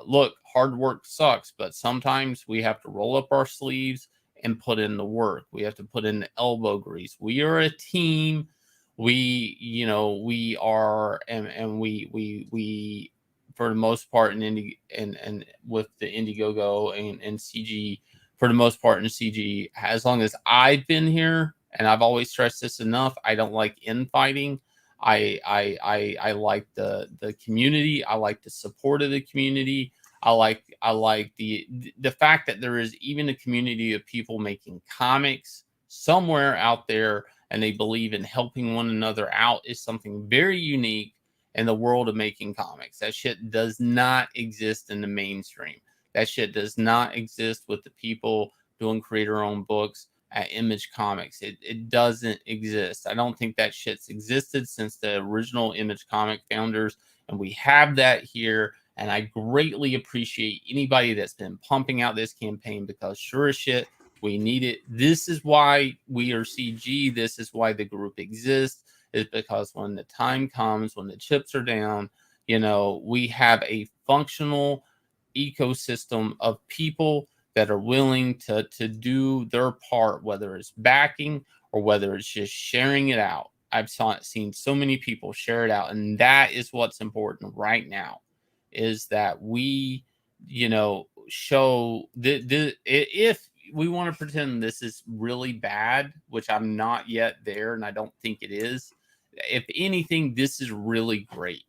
Look, hard work sucks, but sometimes we have to roll up our sleeves and put in the work. We have to put in the elbow grease. We are a team. We are, and we for the most part in Indie and with the Indiegogo and CG, for the most part in CG, as long as I've been here, and I've always stressed this enough, I don't like infighting. I like the community. I like the support of the community. I like the fact that there is even a community of people making comics somewhere out there, and they believe in helping one another out is something very unique in the world of making comics. That shit does not exist in the mainstream. That shit does not exist with the people doing creator-owned books at Image Comics. It doesn't exist. I don't think that shit's existed since the original Image Comic founders, and we have that here. And I greatly appreciate anybody that's been pumping out this campaign, because sure as shit, we need it. This is why we are CG. This is why the group exists, is because when the time comes, when the chips are down, we have a functional ecosystem of people that are willing to do their part, whether it's backing or whether it's just sharing it out. I've seen so many people share it out, and that is what's important right now, is that we, show if we want to pretend this is really bad, which I'm not yet there, and I don't think it is. If anything, this is really great,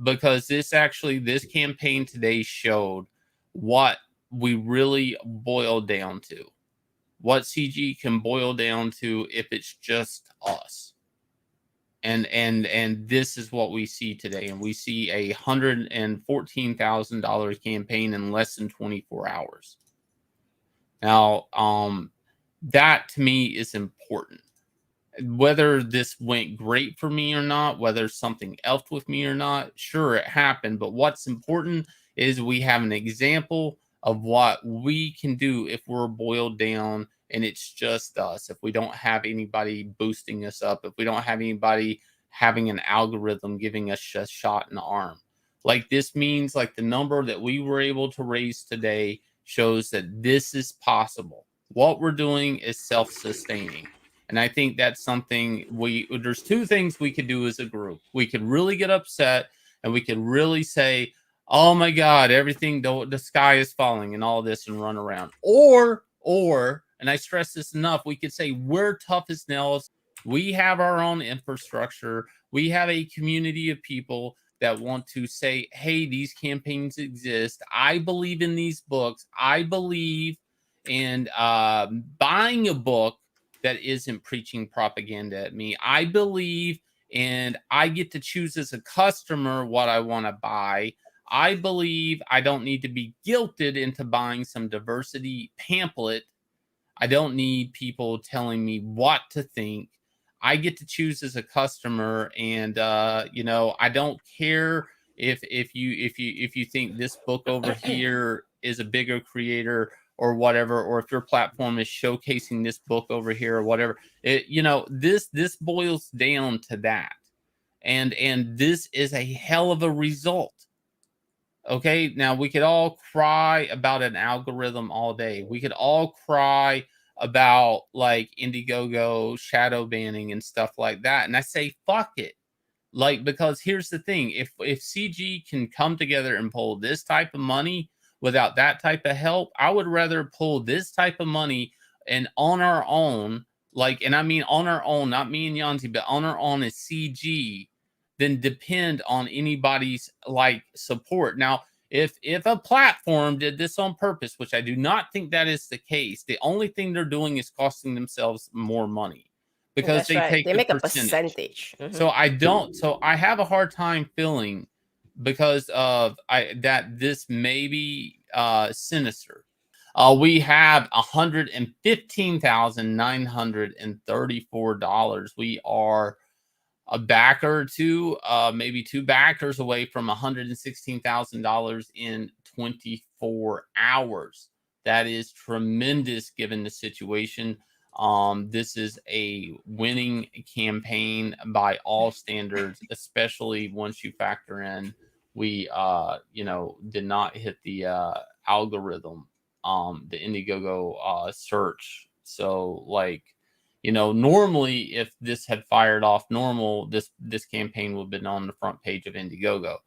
because this campaign today showed what we really boil down to, what CG can boil down to if it's just us. And this is what we see today, and we see a $114,000 campaign in less than 24 hours. Now, that to me is important. Whether this went great for me or not, whether something elfed with me or not, sure, it happened. But what's important is we have an example of what we can do if we're boiled down and it's just us. If we don't have anybody boosting us up, if we don't have anybody having an algorithm giving us a shot in the arm. Like, this means, like, the number that we were able to raise today shows that this is possible. What we're doing is self-sustaining. And I think that's something there's two things we could do as a group. We could really get upset, and we could really say, oh my God, everything, the sky is falling and all this, and run around. Or, and I stress this enough, we could say we're tough as nails. We have our own infrastructure. We have a community of people that want to say, hey, these campaigns exist. I believe in these books. I believe in buying a book that isn't preaching propaganda at me. I believe, and I get to choose as a customer what I want to buy. I believe I don't need to be guilted into buying some diversity pamphlet. I don't need people telling me what to think. I get to choose as a customer, and I don't care if you think this book over here is a bigger creator or whatever, or if your platform is showcasing this book over here or whatever. This boils down to that, and this is a hell of a result. Okay, now we could all cry about an algorithm all day. We could all cry about like Indiegogo shadow banning and stuff like that. And I say, fuck it. Like, because here's the thing, if CG can come together and pull this type of money without that type of help, I would rather pull this type of money and on our own, like, and I mean on our own, not me and Yanzi, but on our own as CG, than depend on anybody's like support. Now, if a platform did this on purpose, which I do not think that is the case, the only thing they're doing is costing themselves more money, because That's right. take They the make a percentage. percentage. So I have a hard time feeling, because of that this may be sinister. We have $115,934. We are a backer or two, maybe two backers away from $116,000 in 24 hours. That is tremendous given the situation. This is a winning campaign by all standards, especially once you factor in we did not hit the algorithm, the Indiegogo search. So like, normally if this had fired off normal, this campaign would have been on the front page of Indiegogo.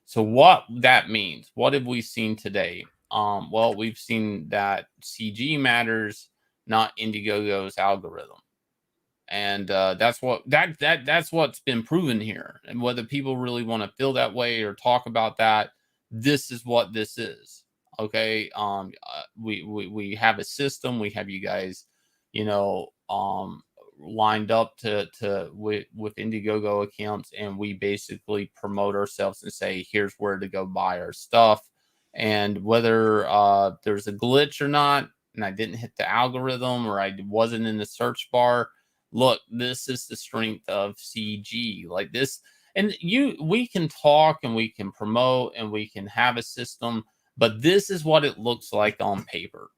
So what that means, what have we seen today? Well, we've seen that CG matters, not Indiegogo's algorithm. And that's what's been proven here. And whether people really want to feel that way or talk about that, this is what this is. Okay. We have a system. We have you guys, lined up with Indiegogo accounts, and we basically promote ourselves and say, here's where to go buy our stuff. And whether there's a glitch or not, and I didn't hit the algorithm or I wasn't in the search bar, look, this is the strength of CG. Like this, and we can talk and we can promote and we can have a system, but this is what it looks like on paper.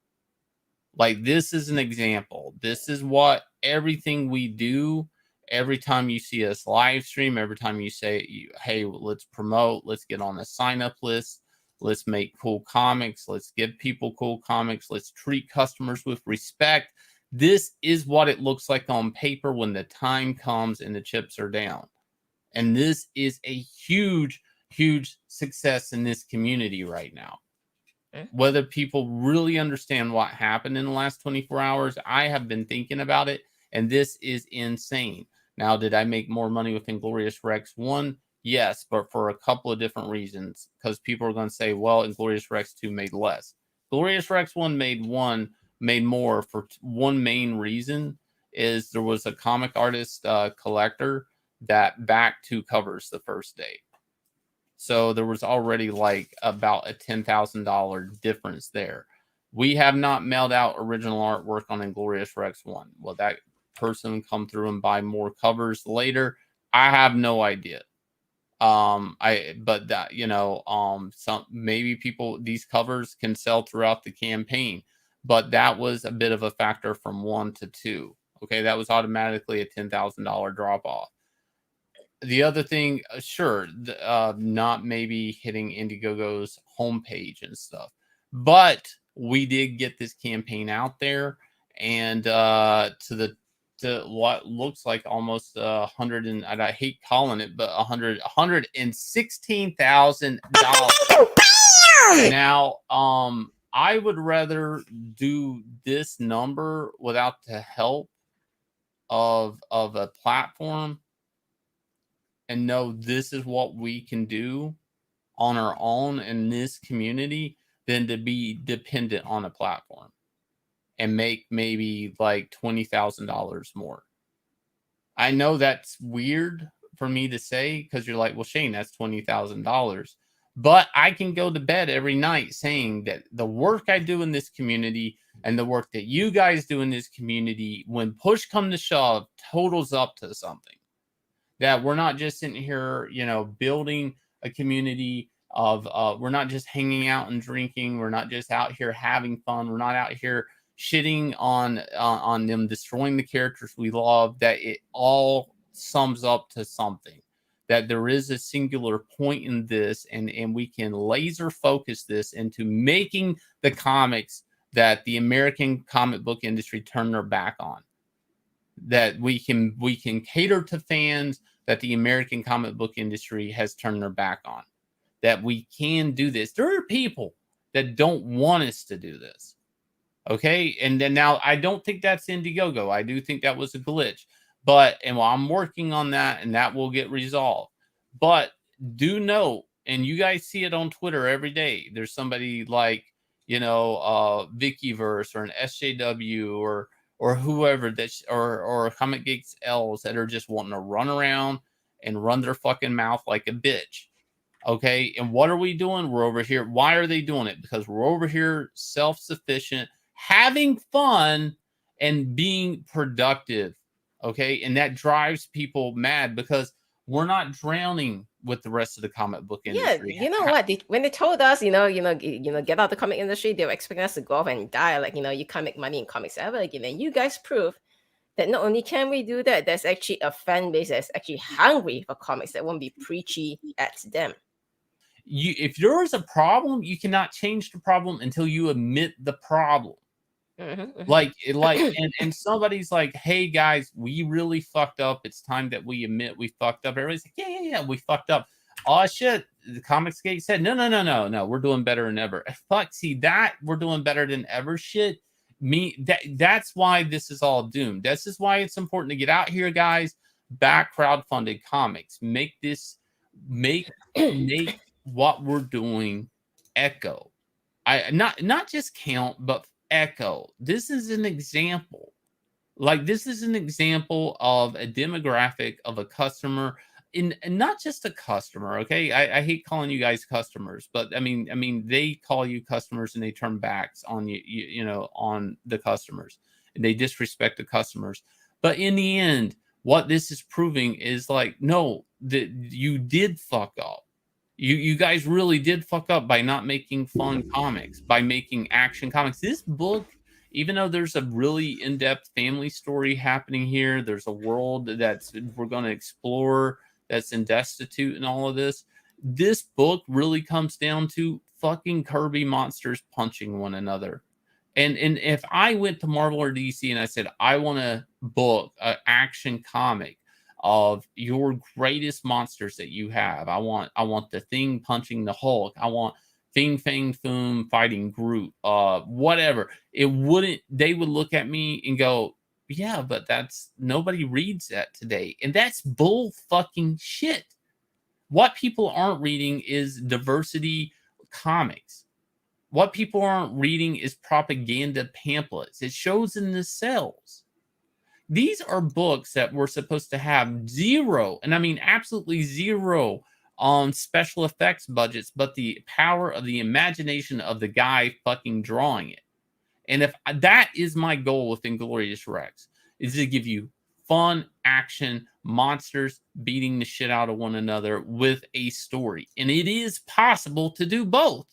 Like this is an example. This is what everything we do. Every time you see us live stream, every time you say, hey, let's promote, let's get on a sign up list, let's make cool comics, let's give people cool comics, let's treat customers with respect. This is what it looks like on paper when the time comes and the chips are down. And this is a huge, huge success in this community right now. Whether people really understand what happened in the last 24 hours, I have been thinking about it, and this is insane. Now, did I make more money with Inglorious Rex 1? Yes, but for a couple of different reasons, because people are going to say, well, Inglorious Rex 2 made less. Glorious Rex 1 made more for one main reason, is there was a comic artist collector that backed 2 covers the first day. So there was already like about a $10,000 difference there. We have not mailed out original artwork on Inglorious Rex 1. Will that person come through and buy more covers later? I have no idea. Some maybe these covers can sell throughout the campaign, but that was a bit of a factor from 1 to 2. Okay, that was automatically a $10,000 drop off. The other thing, sure, not maybe hitting Indiegogo's homepage and stuff, but we did get this campaign out there, and to what looks like almost 100 and I hate calling it, but $116,000. Now, I would rather do this number without the help of a platform and know this is what we can do on our own in this community than to be dependent on a platform and make maybe like $20,000 more. I know that's weird for me to say, because you're like, well, Shane, that's $20,000. But I can go to bed every night saying that the work I do in this community and the work that you guys do in this community, when push comes to shove, totals up to something. That we're not just sitting here, building a community of, we're not just hanging out and drinking. We're not just out here having fun. We're not out here shitting on them, destroying the characters we love. That it all sums up to something. That there is a singular point in this, and we can laser focus this into making the comics that the American comic book industry turned their back on. That we can cater to fans that the American comic book industry has turned their back on. That we can do this. There are people that don't want us to do this. Okay, and then now I don't think that's Indiegogo. I do think that was a glitch. I'm working on that, and that will get resolved. But do know, and you guys see it on Twitter every day. There's somebody like, Vickyverse or an SJW or whoever or Comicsgate L's that are just wanting to run around and run their fucking mouth like a bitch. Okay, and what are we doing? We're over here. Why are they doing it? Because we're over here self-sufficient, having fun, and being productive. Okay, and that drives people mad because we're not drowning with the rest of the comic book industry. Yeah, you know what? When they told us, get out of the comic industry, they were expecting us to go off and die. Like, you can't make money in comics ever again. And you guys prove that not only can we do that, there's actually a fan base that's actually hungry for comics that won't be preachy at them. if there is a problem, you cannot change the problem until you admit the problem. Like, and somebody's like, hey guys, we really fucked up. It's time that we admit we fucked up. Everybody's like, yeah, we fucked up. Oh shit. The Comicsgate said, no, we're doing better than ever. Fuck, see that we're doing better than ever shit. That's why this is all doomed. This is why it's important to get out here, guys. Back crowdfunded comics. Make what we're doing echo. Not just count, but echo. This is an example. Like, this is an example of a demographic of a customer, and not just a customer. Okay, I hate calling you guys customers, but I mean they call you customers and they turn backs on you know, on the customers, and they disrespect the customers. But in the end, what this is proving is like, no, that you did fuck up. You guys really did fuck up by not making fun comics, by making action comics. This book, even though there's a really in-depth family story happening here, there's a world that's we're going to explore that's in destitute and all of this. This book really comes down to fucking Kirby monsters punching one another. And if I went to Marvel or DC and I said, I want to book an action comic of your greatest monsters that you have. I want the Thing punching the Hulk. I want Fing Fang Foom fighting Groot. Whatever. They would look at me and go, yeah, but that's, nobody reads that today. And that's bull fucking shit. What people aren't reading is diversity comics. What people aren't reading is propaganda pamphlets. It shows in the sales. These are books that were supposed to have zero, and I mean absolutely zero, on special effects budgets, but the power of the imagination of the guy fucking drawing it. And if that is my goal with Inglorious Rex, is to give you fun action monsters beating the shit out of one another with a story. And it is possible to do both.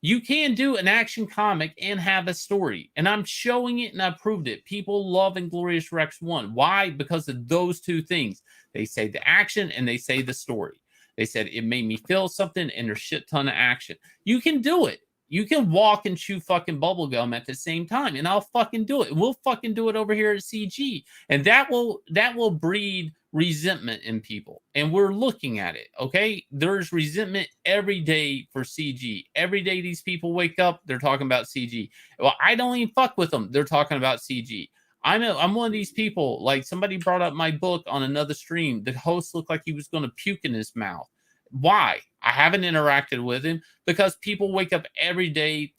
You can do an action comic and have a story. And I'm showing it and I proved it. People love Inglorious Rex 1. Why? Because of those two things. They say the action and they say the story. They said it made me feel something and there's shit ton of action. You can do it. You can walk and chew fucking bubblegum at the same time, and I'll fucking do it. We'll fucking do it over here at CG. And that will breed resentment in people. And we're looking at it, okay? There's resentment every day for CG. Every day these people wake up, they're talking about CG. Well, I don't even fuck with them. They're talking about CG. I'm one of these people, like somebody brought up my book on another stream. The host looked like he was going to puke in his mouth. Why? I haven't interacted with him because people wake up every day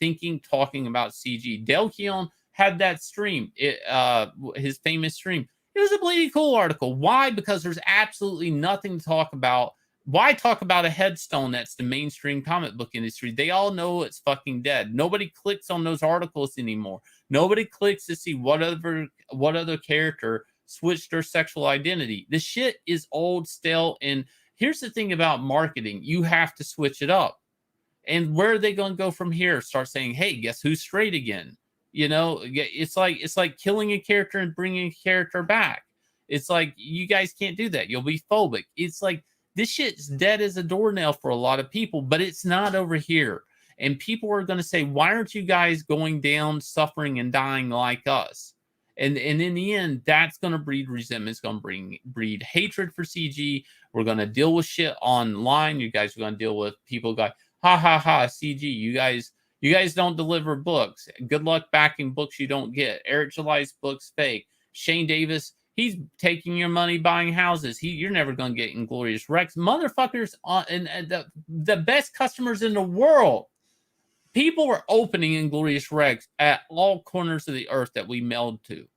talking about CG. Del Keon had that stream, his famous stream. It was a bleeding cool article. Why? Because there's absolutely nothing to talk about. Why talk about a headstone that's the mainstream comic book industry? They all know it's fucking dead. Nobody clicks on those articles anymore. Nobody clicks to see what other character switched their sexual identity. The shit is old, stale, and here's the thing about marketing. You have to switch it up. And where are they going to go from here? Start saying, hey, guess who's straight again? You know, it's like killing a character and bringing a character back. It's like, you guys can't do that. You'll be phobic. It's like, this shit's dead as a doornail for a lot of people, but it's not over here. And people are going to say, why aren't you guys going down, suffering and dying like us? And in the end, that's going to breed resentment. It's going to breed hatred for CG. We're going to deal with shit online. You guys are going to deal with people going, ha, ha, ha, CG. You guys don't deliver books. Good luck backing books you don't get. Eric July's book's fake. Shane Davis, he's taking your money buying houses. You're never going to get Inglorious Rex. Motherfuckers, and the best customers in the world. People are opening Inglorious Rex at all corners of the earth that we mailed to.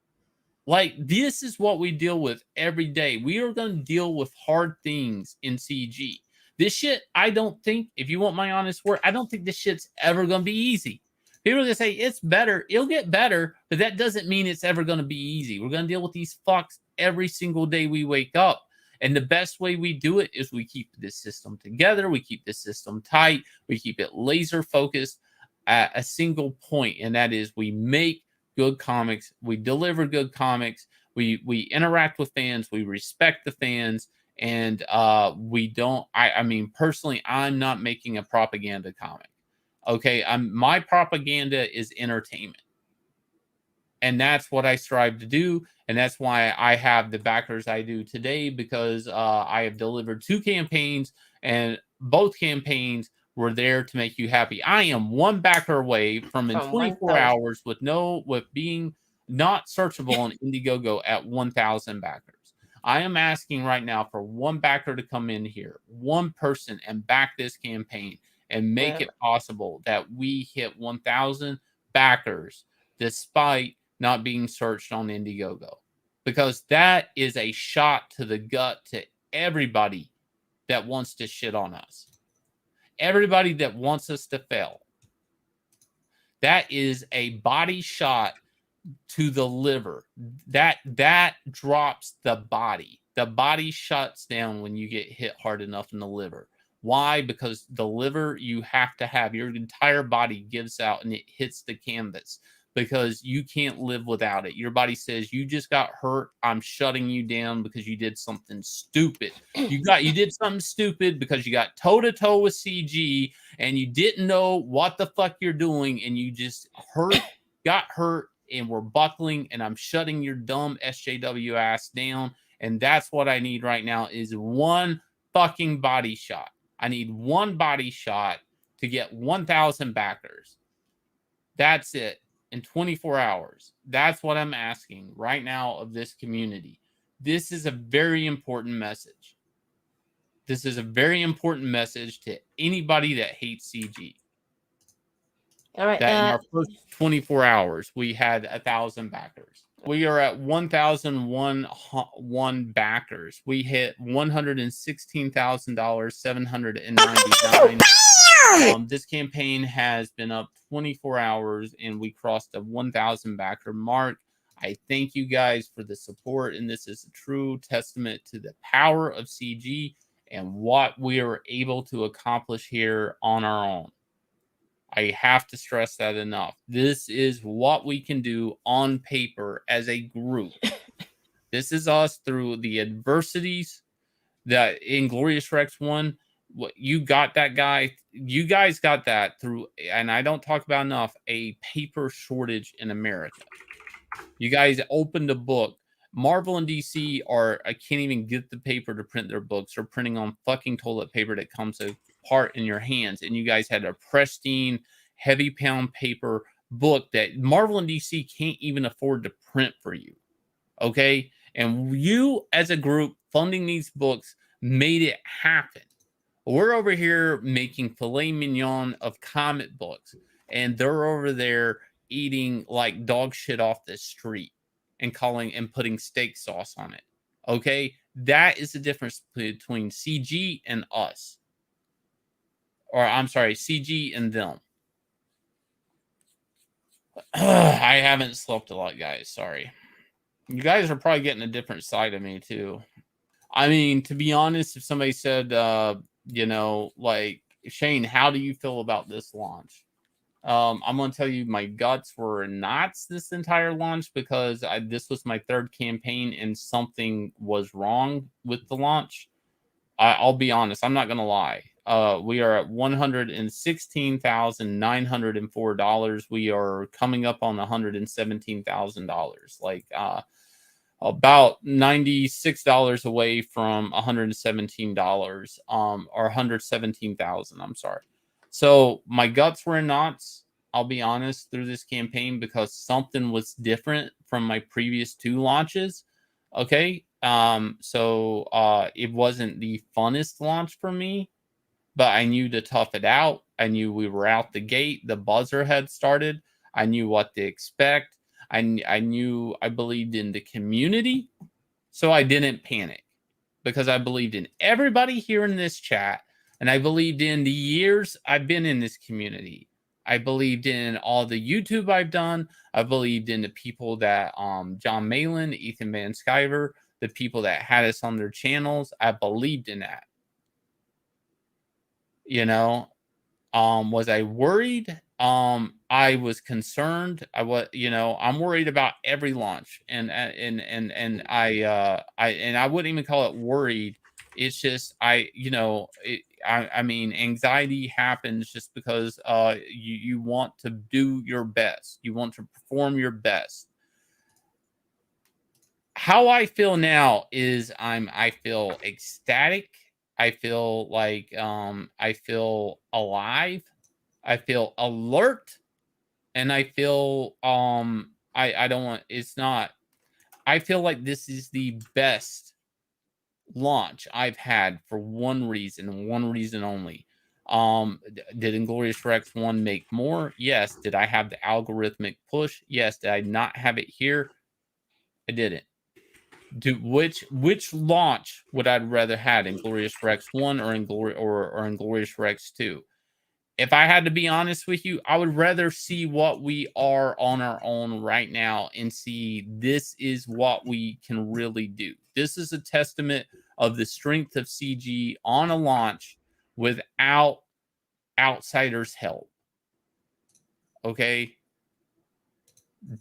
Like, this is what we deal with every day. We are going to deal with hard things in CG. This shit, I don't think, if you want my honest word, I don't think this shit's ever going to be easy. People are going to say, it's better. It'll get better, but that doesn't mean it's ever going to be easy. We're going to deal with these fucks every single day we wake up. And the best way we do it is we keep this system together. We keep this system tight. We keep it laser focused at a single point, and that is we make good comics. We deliver good comics. We interact with fans. We respect the fans. And we don't. I mean, personally, I'm not making a propaganda comic. Okay, my propaganda is entertainment. And that's what I strive to do. And that's why I have the backers I do today, because I have delivered 2 campaigns, and both campaigns were there to make you happy. I am one backer away from in 24 1,000. hours with being not searchable on Indiegogo at 1,000 backers. I am asking right now for one backer to come in here, one person, and back this campaign and make it possible that we hit 1,000 backers despite not being searched on Indiegogo, because that is a shot to the gut to everybody that wants to shit on us, everybody that wants us to fail. That is a body shot to the liver. That drops the body. The body shuts down when you get hit hard enough in the liver. Why? Because the liver, you have to have, your entire body gives out and it hits the canvas, because you can't live without it. Your body says, you just got hurt, I'm shutting you down because you did something stupid. You did something stupid because you got toe-to-toe with CG and you didn't know what the fuck you're doing, and you just got hurt, and we're buckling, and I'm shutting your dumb SJW ass down. And that's what I need right now, is one fucking body shot. I need one body shot to get 1,000 backers. That's it. In 24 hours. That's what I'm asking right now of this community. This is a very important message. This is a very important message to anybody that hates CG. All right. That in our first 24 hours, we had 1,000 backers. We are at 1,001 backers. We hit $116,000, 799. This campaign has been up 24 hours, and we crossed the 1,000 backer mark. I thank you guys for the support, and this is a true testament to the power of CG and what we are able to accomplish here on our own. I have to stress that enough. This is what we can do on paper as a group. This is us through the adversities that Inglorious Rex won. What you got, that guy, you guys got that through, and I don't talk about enough, a paper shortage in America. You guys opened a book. Marvel and DC I can't even get the paper to print their books. They're printing on fucking toilet paper that comes apart in your hands. And you guys had a pristine, heavy pound paper book that Marvel and DC can't even afford to print for you. Okay? And you, as a group, funding these books made it happen. We're over here making filet mignon of comic books, and they're over there eating like dog shit off the street and putting steak sauce on it. Okay, that is the difference between CG and us, or I'm sorry, CG and them. I haven't slept a lot, guys. Sorry. You guys are probably getting a different side of me too. I mean, to be honest, if somebody said, like, Shane, how do you feel about this launch? I'm going to tell you, my guts were in knots this entire launch, because this was my 3rd campaign and something was wrong with the launch. I'll be honest. I'm not going to lie. We are at $116,904. We are coming up on $117,000. Like, about $96 away from $117, or 117,000. I'm sorry. So my guts were in knots, I'll be honest, through this campaign, because something was different from my previous 2 launches. Okay. So it wasn't the funnest launch for me, but I knew to tough it out. I knew we were out the gate. The buzzer had started. I knew what to expect. I knew I believed in the community, so I didn't panic, because I believed in everybody here in this chat, and I believed in the years I've been in this community. I believed in all the YouTube I've done. I believed in the people that John Malin, Ethan Van Sciver, the people that had us on their channels. I believed in that. Was I worried? I was concerned. I'm worried about every launch, and I wouldn't even call it worried. It's just I mean, anxiety happens just because you want to do your best. You want to perform your best. How I feel now is I feel ecstatic. I feel like I feel alive. I feel alert, and I feel I don't want it's not I feel like this is the best launch I've had for one reason and one reason only. Did Inglorious Rex 1 make more? Yes. Did I have the algorithmic push? Yes. Did I not have it here? I didn't. Which launch would I rather had, Inglorious Rex 1 or Inglorious Rex 2? If I had to be honest with you, I would rather see what we are on our own right now and see this is what we can really do. This is a testament of the strength of CG on a launch without outsiders' help. Okay?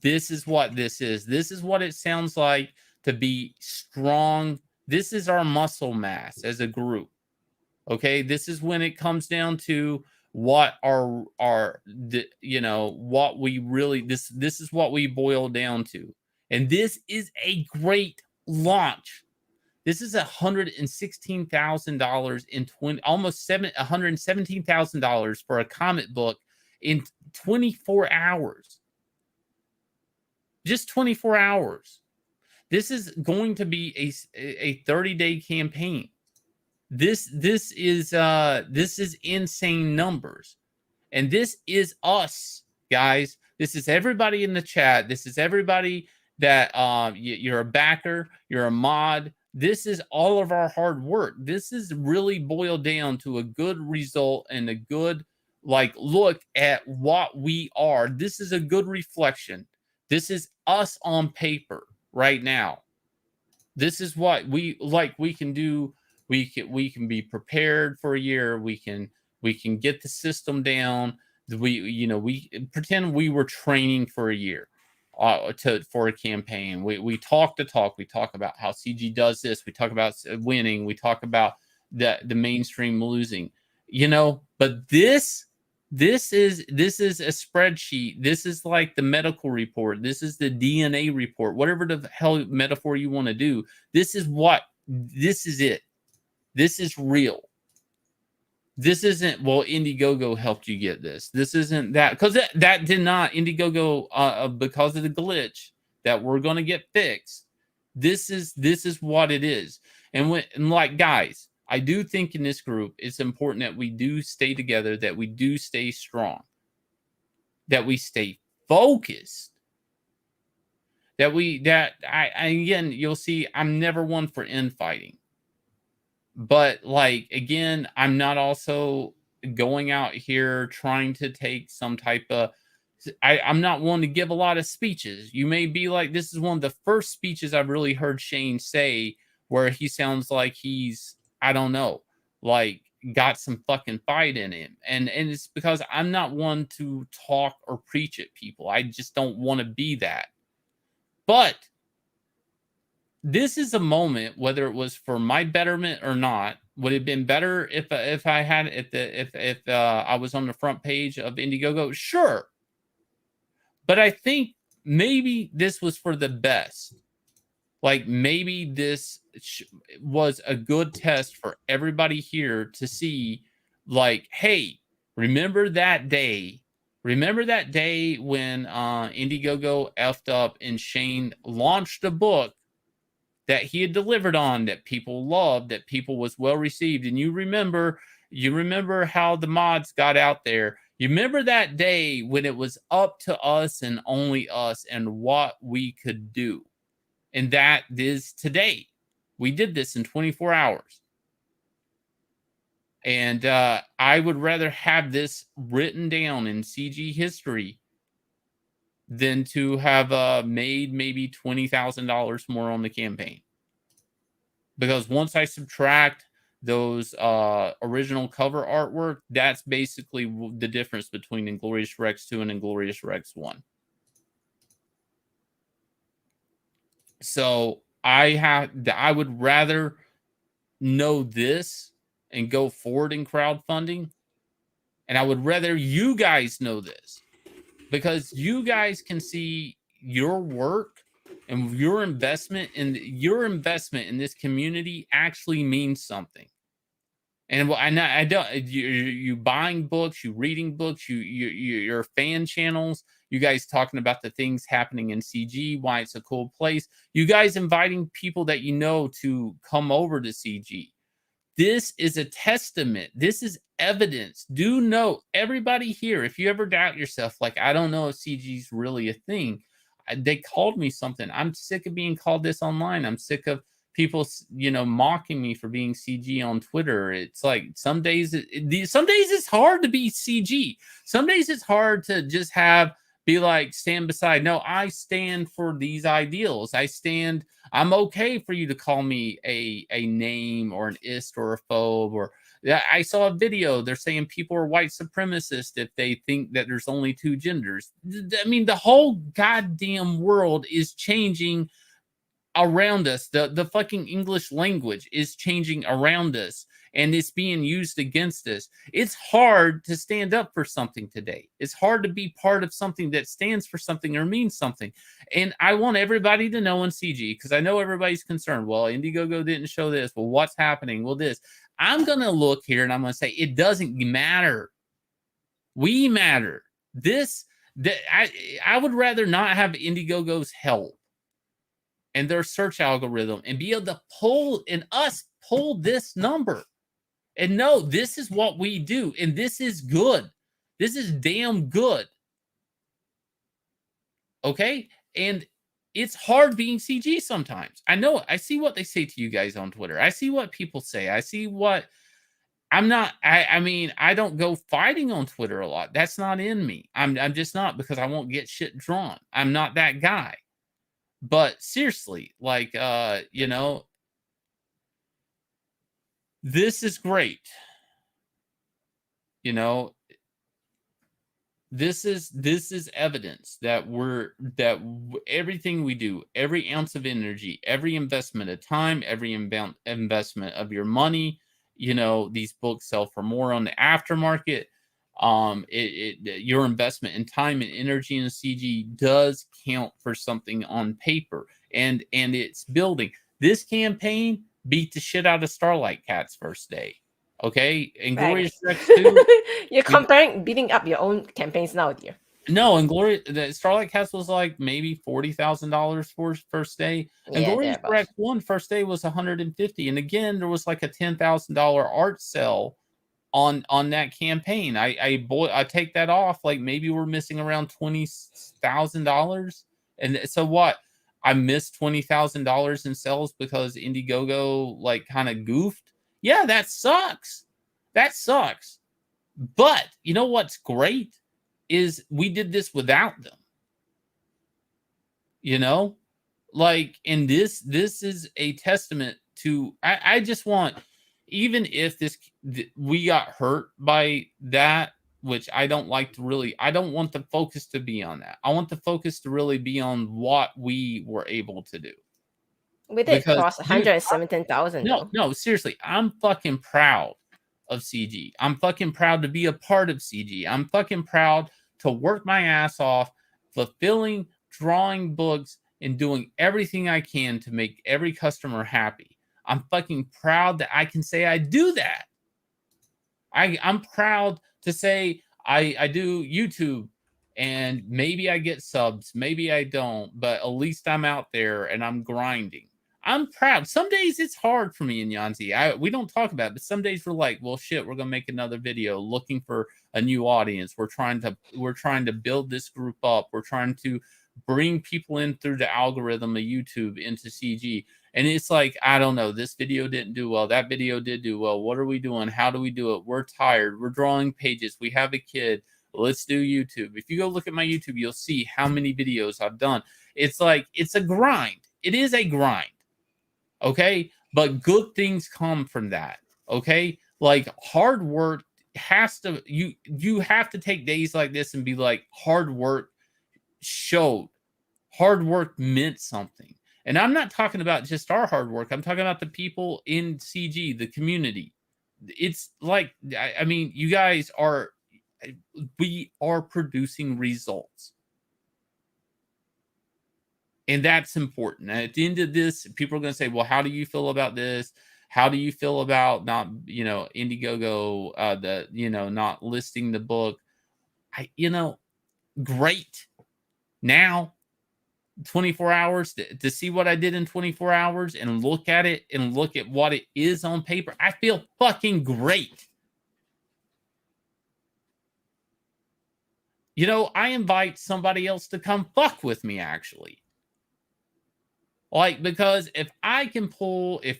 This is what this is. This is what it sounds like to be strong. This is our muscle mass as a group. Okay? This is when it comes down to what what we really this is what we boil down to. And this is a great launch. This is $116,000 in almost $117,000 for a comic book in 24 hours. Just 24 hours. This is going to be a 30-day campaign. This is insane numbers. And this is us, guys. This is everybody in the chat. This is everybody that you're a backer, you're a mod. This is all of our hard work. This is really boiled down to a good result and a good look at what we are. This is a good reflection. This is us on paper right now. This is what we can do. We can be prepared for a year. We can get the system down. We pretend we were training for a year for a campaign. We talk the talk. We talk about how CG does this. We talk about winning. We talk about the mainstream losing. But this is a spreadsheet. This is like the medical report. This is the DNA report. Whatever the hell metaphor you want to do. This is it. This is real. This isn't, well, Indiegogo helped you get this. This isn't that, because that did not, Indiegogo, because of the glitch that we're going to get fixed. This is what it is. And guys, I do think in this group, it's important that we do stay together, that we do stay strong, that we stay focused, again, you'll see, I'm never one for infighting. But again, I'm not also going out here trying to take some type of, I'm not one to give a lot of speeches. You may be like, this is one of the first speeches I've really heard Shane say where he sounds like he's, I don't know, got some fucking fight in him. And it's because I'm not one to talk or preach at people. I just don't want to be that. But this is a moment, whether it was for my betterment or not, would it have been better if I had if I was on the front page of Indiegogo? Sure. But I think maybe this was for the best. Maybe this was a good test for everybody here to see, hey, remember that day? Remember that day when Indiegogo effed up and Shane launched a book that he had delivered on, that people loved, that people was well received. And you remember how the mods got out there. You remember that day when it was up to us and only us and what we could do. And that is today. We did this in 24 hours. And I would rather have this written down in CG history than to have made maybe $20,000 more on the campaign. Because once I subtract those original cover artwork, that's basically the difference between Inglorious Rex 2 and Inglorious Rex 1. So I would rather know this and go forward in crowdfunding. And I would rather you guys know this, because you guys can see your work and your investment in this community actually means something. And I don't, you buying books, you reading books, your fan channels, you guys talking about the things happening in CG, why it's a cool place, you guys inviting people that you know to come over to CG. This is a testament. This is evidence. Do know, everybody here, if you ever doubt yourself, like, I don't know if CG is really a thing. They called me something. I'm sick of being called this online. I'm sick of people, mocking me for being CG on Twitter. It's like some days it's hard to be CG. Some days it's hard to just be like, stand beside. No, I stand for these ideals. I'm okay for you to call me a name or an ist or a phobe. Or I saw a video. They're saying people are white supremacists if they think that there's only two genders. I mean, the whole goddamn world is changing around us. The fucking English language is changing around us, and it's being used against us. It's hard to stand up for something today. It's hard to be part of something that stands for something or means something. And I want everybody to know in CG, because I know everybody's concerned. Well, Indiegogo didn't show this. Well, what's happening? Well, this. I'm going to look here and I'm going to say, it doesn't matter. We matter. I would rather not have Indiegogo's help and their search algorithm and be able to pull this number and know this is what we do. And this is good. This is damn good. Okay. And it's hard being CG sometimes. I know. I see what they say to you guys on Twitter. I see what people say. I see what I mean, I don't go fighting on Twitter a lot. That's not in me. I'm just not, because I won't get shit drawn. I'm not that guy. But seriously, like, this is great. This is evidence that everything we do, every ounce of energy, every investment of time, every investment of your money, these books sell for more on the aftermarket. Your investment in time and energy in CG does count for something on paper, and it's building. This campaign beat the shit out of Starlight Cats first day. Okay, Inglorious Rex 2. You're beating up your own campaigns now, dear. No, the Starlight Cats was like maybe $40,000 for first day. Yeah, Inglorious Rex 1 first day was $150, and again there was like a $10,000 art sale on that campaign. I take that off, like maybe we're missing around $20,000, and so what? I missed $20,000 in sales because Indiegogo like kind of goofed. Yeah, that sucks. But you know what's great is we did this without them. Like, and this is a testament to. I just want, even if we got hurt by that, which I don't like to really, I don't want the focus to be on that. I want the focus to really be on what we were able to do. We did cross 117,000. No, seriously, I'm fucking proud of CG. I'm fucking proud to be a part of CG. I'm fucking proud to work my ass off, fulfilling, drawing books, and doing everything I can to make every customer happy. I'm fucking proud that I can say I do that. I'm proud to say I do YouTube, and maybe I get subs, maybe I don't, but at least I'm out there and I'm grinding. I'm proud. Some days it's hard for me and Yanzi. We don't talk about it, but some days we're like, well, shit, we're gonna make another video looking for a new audience. We're trying to build this group up. We're trying to bring people in through the algorithm of YouTube into CG. And it's like, I don't know, this video didn't do well. That video did do well. What are we doing? How do we do it? We're tired. We're drawing pages. We have a kid. Let's do YouTube. If you go look at my YouTube, you'll see how many videos I've done. It's like, it's a grind. It is a grind. Okay, but good things come from that. Okay, like hard work has to, you have to take days like this and be like, hard work showed, hard work meant something. And I'm not talking about just our hard work. I'm talking about the people in CG, the community. It's like, I mean, you guys are, we are producing results. And that's important. And at the end of this, people are going to say, well, how do you feel about this? How do you feel about not, Indiegogo, not listing the book? Great. Now, 24 hours to see what I did in 24 hours and look at it and look at what it is on paper. I feel fucking great. I invite somebody else to come fuck with me, actually. Like, because if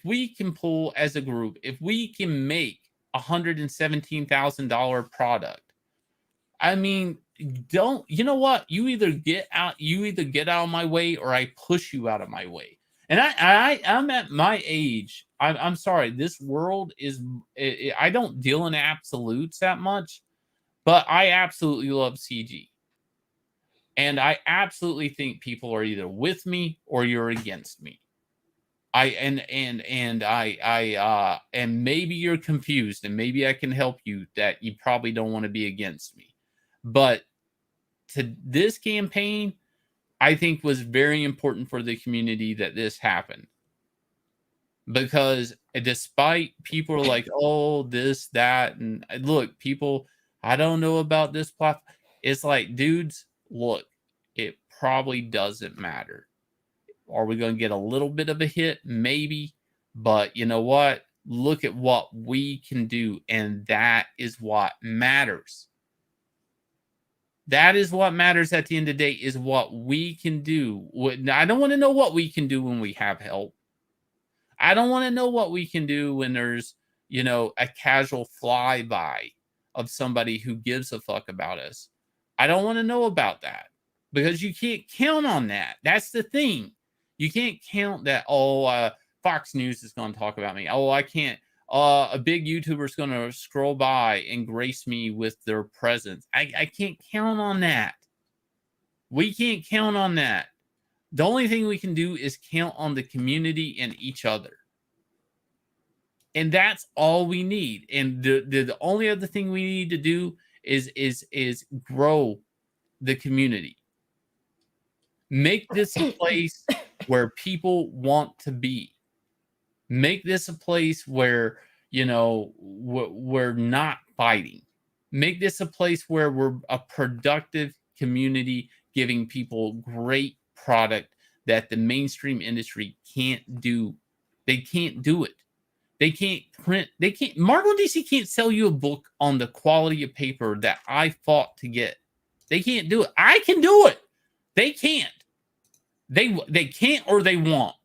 we can pull as a group, if we can make $117,000 product, I mean, you know what? You either get out of my way, or I push you out of my way. And I'm at my age. I'm sorry. This world is, I don't deal in absolutes that much, but I absolutely love CG. And I absolutely think people are either with me or you're against me. And maybe you're confused, and maybe I can help you that you probably don't want to be against me. But to this campaign, I think was very important for the community that this happened. Because despite people are like, oh, this, that, and look, people, I don't know about this platform. It's like, dudes, look, it probably doesn't matter. Are we going to get a little bit of a hit? Maybe. But you know what? Look at what we can do. And that is what matters. That is what matters at the end of the day, is what we can do. I don't want to know what we can do when we have help. I don't want to know what we can do when there's, a casual flyby of somebody who gives a fuck about us. I don't want to know about that, because you can't count on that. That's the thing. You can't count that, Fox News is going to talk about me. Oh, I can't. A big YouTuber is going to scroll by and grace me with their presence. I can't count on that. We can't count on that. The only thing we can do is count on the community and each other. And that's all we need. And the only other thing we need to do is grow the community. Make this a place where people want to be. Make this a place where, we're not fighting. Make this a place where we're a productive community, giving people great product that the mainstream industry can't do. They can't do it. They can't print. Marvel DC can't sell you a book on the quality of paper that I fought to get. They can't do it. I can do it. They can't. They can't, or they won't.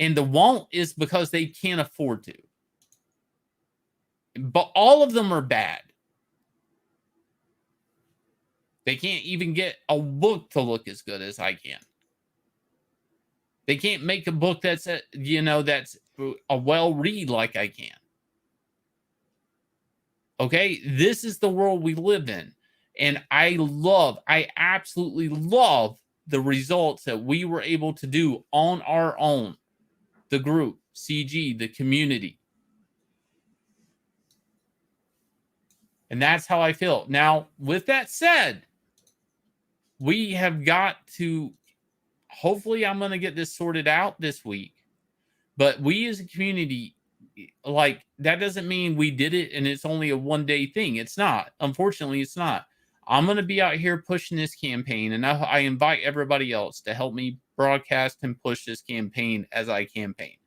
And the won't is because they can't afford to. But all of them are bad. They can't even get a book to look as good as I can. They can't make a book that's that's a well read like I can. Okay, this is the world we live in, and I absolutely love the results that we were able to do on our own. The group, CG, the community. And that's how I feel. Now, with that said, we have got to, hopefully I'm going to get this sorted out this week. But we as a community, like, that doesn't mean we did it and it's only a one-day thing. It's not. Unfortunately, it's not. I'm going to be out here pushing this campaign, and I invite everybody else to help me broadcast and push this campaign as I campaign.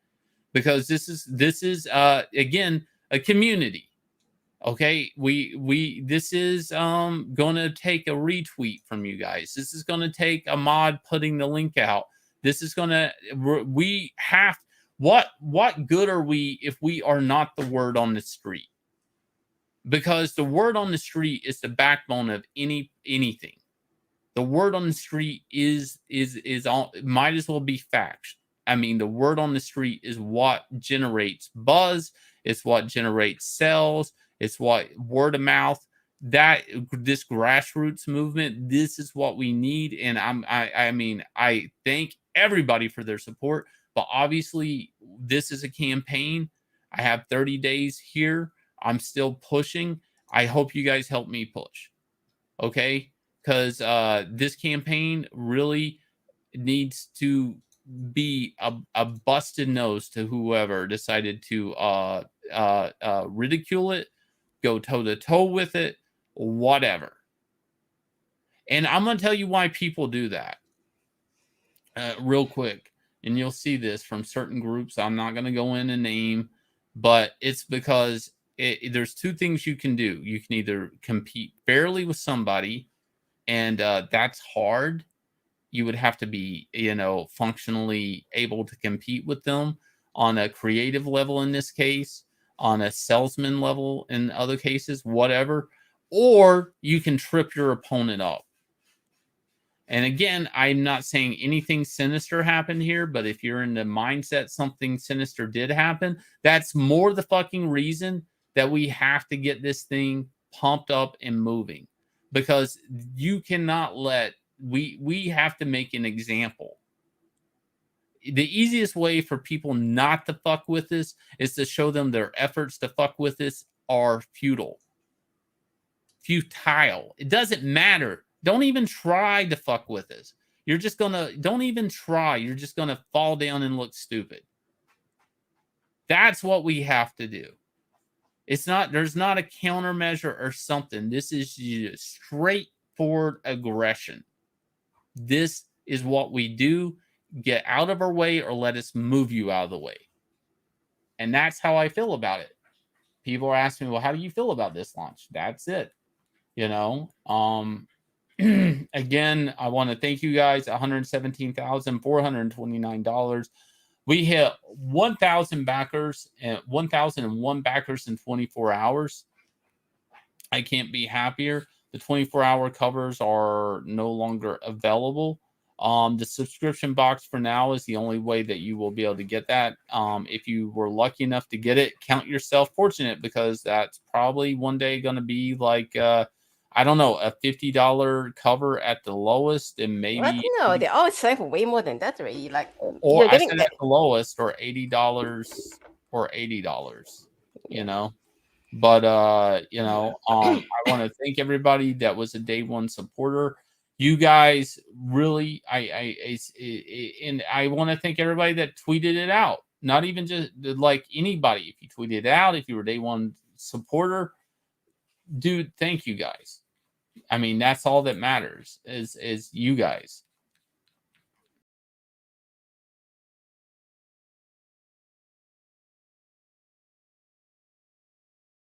Because this is again, a community. Okay, this is going to take a retweet from you guys. This is going to take a mod putting the link out. This is going to, we have, what good are we if we are not the word on the street? Because the word on the street is the backbone of anything. The word on the street is all, might as well be facts. I mean, the word on the street is what generates buzz. It's what generates sales. It's what word of mouth. That this grassroots movement. This is what we need. And I thank everybody for their support. But obviously, this is a campaign. I have 30 days here. I'm still pushing. I hope you guys help me push. Okay? Because this campaign really needs to be a busted nose to whoever decided to ridicule it, go toe to toe with it, whatever. And I'm going to tell you why people do that real quick. And you'll see this from certain groups. I'm not going to go in and name, but it's because there's two things you can do. You can either compete fairly with somebody, and that's hard. You would have to be, functionally able to compete with them on a creative level in this case, on a salesman level in other cases, whatever. Or you can trip your opponent up. And again, I'm not saying anything sinister happened here, but if you're in the mindset something sinister did happen, that's more the fucking reason that we have to get this thing pumped up and moving. Because you cannot let, we have to make an example. The easiest way for people not to fuck with this is to show them their efforts to fuck with this are futile. It doesn't matter. Don't even try to fuck with this. Don't even try. You're just gonna fall down and look stupid. That's what we have to do. There's not a countermeasure or something. This is straightforward aggression. This is what we do. Get out of our way or let us move you out of the way. And that's how I feel about it. People are asking me, well, how do you feel about this launch? That's it. Again, I want to thank you guys. $117,429. We hit 1,000 backers and 1,001 backers in 24 hours. I can't be happier. The 24-hour covers are no longer available. The subscription box for now is the only way that you will be able to get that. If you were lucky enough to get it, count yourself fortunate, because that's probably one day going to be like, I don't know, a $50 cover at the lowest, and maybe What? No, they always sell for way more than that already. Like, or I said at the lowest, or $80 or $80. But I want to thank everybody that was a day one supporter. You guys really, and I want to thank everybody that tweeted it out. Not even just like anybody. If you tweeted it out, if you were a day one supporter, dude, thank you guys. I mean, that's all that matters is you guys.